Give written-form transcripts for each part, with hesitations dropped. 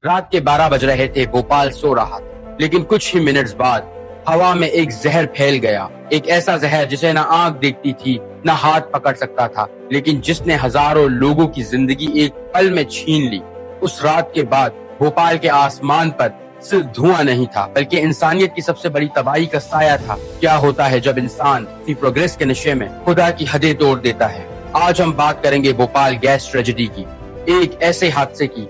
رات کے 12 بج رہے تھے، بھوپال سو رہا تھا، لیکن کچھ ہی منٹس بعد ہوا میں ایک زہر پھیل گیا، ایک ایسا زہر جسے نہ آنکھ دیکھتی تھی نہ ہاتھ پکڑ سکتا تھا، لیکن جس نے ہزاروں لوگوں کی زندگی ایک پل میں چھین لی۔ اس رات کے بعد بھوپال کے آسمان پر صرف دھواں نہیں تھا، بلکہ انسانیت کی سب سے بڑی تباہی کا سایہ تھا۔ کیا ہوتا ہے جب انسان اپنی پروگریس کے نشے میں خدا کی حدیں توڑ دیتا ہے؟ آج ہم بات کریں گے بھوپال گیس ٹریجڈی کی، ایک ایسے حادثے کی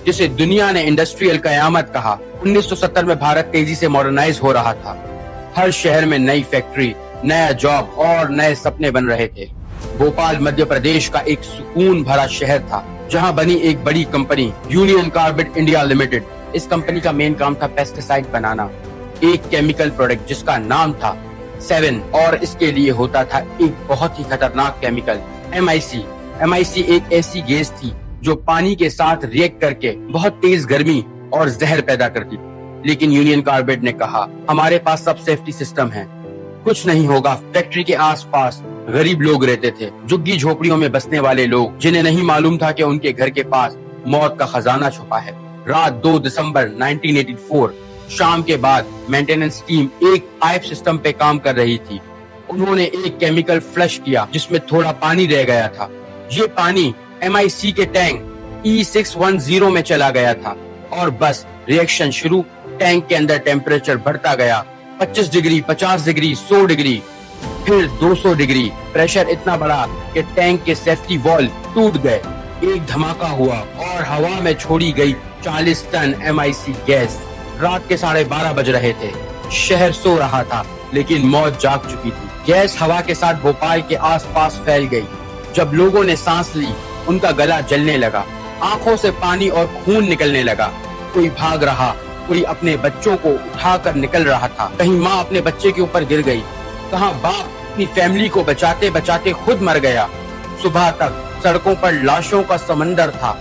جسے دنیا نے انڈسٹریل قیامت کہا۔ 1970 میں بھارت تیزی سے ماڈرنائز ہو رہا تھا، ہر شہر میں نئی فیکٹری، نیا جاب اور نئے سپنے بن رہے تھے۔ بھوپال مدھیہ پردیش کا ایک سکون بھرا شہر تھا، جہاں بنی ایک بڑی company Union Carbide India Limited. اس کمپنی کا مین کام تھا پیسٹیسائڈ بنانا، ایک کیمیکل پروڈکٹ جس کا نام تھا 7، اور اس کے لیے ہوتا تھا ایک بہت ہی خطرناک کیمیکل MIC۔ MIC ایک ایسی گیس تھی جو پانی کے ساتھ ریئیکٹ کر کے بہت تیز گرمی اور زہر پیدا کرتی تھی، لیکن یونین کاربائڈ نے کہا ہمارے پاس سب سیفٹی سسٹم ہے، کچھ نہیں ہوگا۔ فیکٹری کے آس پاس غریب لوگ رہتے تھے، جھگی جھوپڑیوں میں بسنے والے لوگ، جنہیں نہیں معلوم تھا کہ ان کے گھر کے پاس موت کا خزانہ چھپا ہے۔ رات 2 دسمبر 1984 شام کے بعد مینٹیننس ٹیم ایک پائپ سسٹم پہ کام کر رہی تھی۔ انہوں نے ایک کیمیکل فلش کیا جس میں تھوڑا پانی رہ گیا تھا۔ یہ پانی MIC کے ٹینک E610 میں چلا گیا تھا، اور بس ریئیکشن شروع۔ ٹینک کے اندر ٹیمپریچر بڑھتا گیا، 25 ڈگری، 50 ڈگری، 100 ڈگری، پھر 200 ڈگری۔ پریشر اتنا بڑا کہ ٹینک کے سیفٹی وال ٹوٹ گئے۔ ایک دھماکہ ہوا اور ہوا میں چھوڑی گئی 40 ٹن MIC گیس۔ رات کے 12:30 بج رہے تھے، شہر سو رہا تھا، لیکن موت جاگ چکی تھی۔ گیس ہوا کے ساتھ بھوپال کے آس پاس پھیل گئی۔ جب لوگوں نے سانس لی، ان کا گلا جلنے لگا، آنکھوں سے پانی اور خون نکلنے لگا۔ کوئی بھاگ رہا، کوئی اپنے بچوں کو اٹھا کر نکل رہا تھا۔ کہیں ماں اپنے بچے کے اوپر گر گئی، کہاں باپ اپنی فیملی کو بچاتے بچاتے خود مر گیا۔ صبح تک سڑکوں پر لاشوں کا سمندر تھا،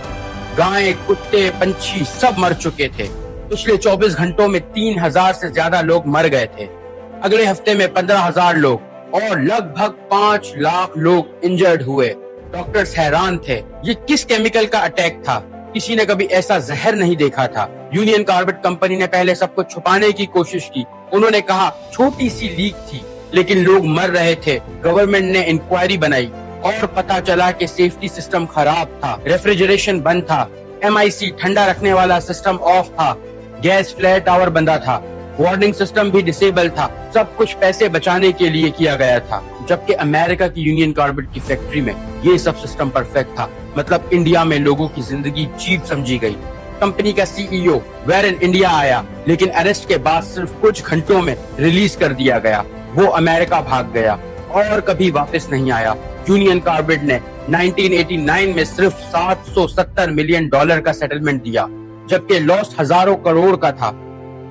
گائیں، کتے، پنچھی سب مر چکے تھے۔ پچھلے 24 گھنٹوں میں 3000 سے زیادہ لوگ مر گئے تھے۔ اگلے ہفتے میں 15,000 لوگ اور لگ بھگ 5 لاکھ لوگ انجرڈ ہوئے۔ ڈاکٹرز حیران تھے، یہ کس کیمیکل کا اٹیک تھا؟ کسی نے کبھی ایسا زہر نہیں دیکھا تھا۔ یونین کاربائڈ کمپنی نے پہلے سب کچھ چھپانے کی کوشش کی۔ انہوں نے کہا چھوٹی سی لیک تھی، لیکن لوگ مر رہے تھے۔ گورنمنٹ نے انکوائری بنائی اور پتا چلا کہ سیفٹی سسٹم خراب تھا، ریفریجریشن بند تھا، MIC ٹھنڈا رکھنے والا سسٹم آف تھا، گیس فلیٹ ٹاور بندہ تھا، وارننگ سسٹم بھی ڈسیبل تھا۔ سب کچھ پیسے بچانے کے لیے کیا گیا تھا، جبکہ امریکہ کی یونین کاربائڈ کی فیکٹری میں یہ سب سسٹم پرفیکٹ تھا۔ مطلب انڈیا میں لوگوں کی زندگی چیپ سمجھی گئی۔ کمپنی کا CEO ویرن انڈیا آیا، لیکن اریسٹ کے بعد صرف کچھ گھنٹوں میں ریلیز کر دیا گیا۔ وہ امریکہ بھاگ گیا اور کبھی واپس نہیں آیا۔ یونین کاربائڈ نے 1989 میں صرف $770 ملین کا سیٹلمنٹ دیا، جبکہ لاس ہزاروں کروڑ کا تھا۔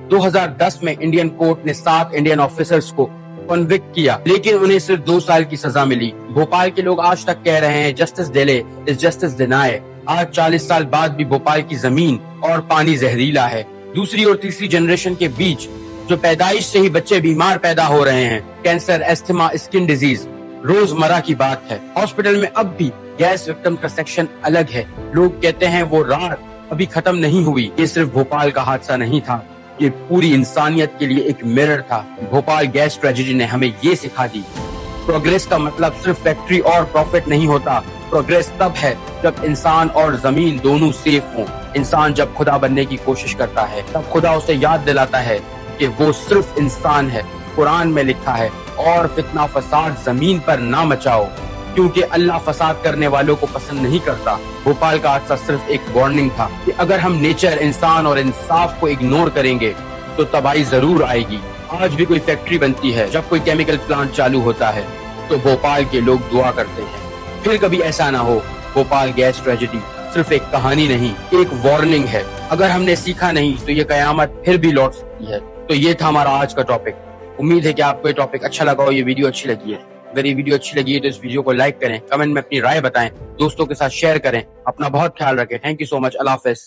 2010 میں انڈین کورٹ نے 7 انڈین آفیسرز کو کنوکٹ کیا، لیکن انہیں صرف 2 سال کی سزا ملی۔ بھوپال کے لوگ آج تک کہہ رہے ہیں جسٹس ڈیلے از جسٹس ڈینائے۔ آج 40 سال بعد بھی بھوپال کی زمین اور پانی زہریلا ہے۔ دوسری اور تیسری جنریشن کے بیچ جو پیدائش سے ہی بچے بیمار پیدا ہو رہے ہیں، کینسر، استھما، اسکن ڈیزیز روزمرہ کی بات ہے۔ ہاسپٹل میں اب بھی گیس وکٹم کا سیکشن الگ ہے۔ لوگ کہتے ہیں وہ رات ابھی ختم نہیں ہوئی۔ یہ صرف بھوپال کا حادثہ نہیں تھا، یہ پوری انسانیت کے لیے ایک مرر تھا۔ بھوپال گیس ٹریجڈی نے ہمیں یہ سکھا دی، پروگریس کا مطلب صرف فیکٹری اور پروفٹ نہیں ہوتا۔ پروگریس تب ہے جب انسان اور زمین دونوں سیف ہوں۔ انسان جب خدا بننے کی کوشش کرتا ہے، تب خدا اسے یاد دلاتا ہے کہ وہ صرف انسان ہے۔ قرآن میں لکھا ہے، اور فتنہ فساد زمین پر نہ مچاؤ، کیونکہ اللہ فساد کرنے والوں کو پسند نہیں کرتا۔ بھوپال کا حادثہ صرف ایک وارننگ تھا کہ اگر ہم نیچر، انسان اور انصاف کو اگنور کریں گے تو تباہی ضرور آئے گی۔ آج بھی کوئی فیکٹری بنتی ہے، جب کوئی کیمیکل پلانٹ چالو ہوتا ہے تو بھوپال کے لوگ دعا کرتے ہیں پھر کبھی ایسا نہ ہو۔ بھوپال گیس ٹریجڈی صرف ایک کہانی نہیں، ایک وارننگ ہے۔ اگر ہم نے سیکھا نہیں تو یہ قیامت پھر بھی لوٹ سکتی ہے۔ تو یہ تھا ہمارا آج کا ٹاپک۔ امید ہے کہ آپ کو یہ ٹاپک اچھا لگا ہو، یہ ویڈیو اچھی لگی ہے۔ اگر یہ ویڈیو اچھی لگی ہے تو اس ویڈیو کو لائک کریں، کمنٹ میں اپنی رائے بتائیں، دوستوں کے ساتھ شیئر کریں۔ اپنا بہت خیال رکھیں۔ تھینک یو سو مچ۔ اللہ حافظ۔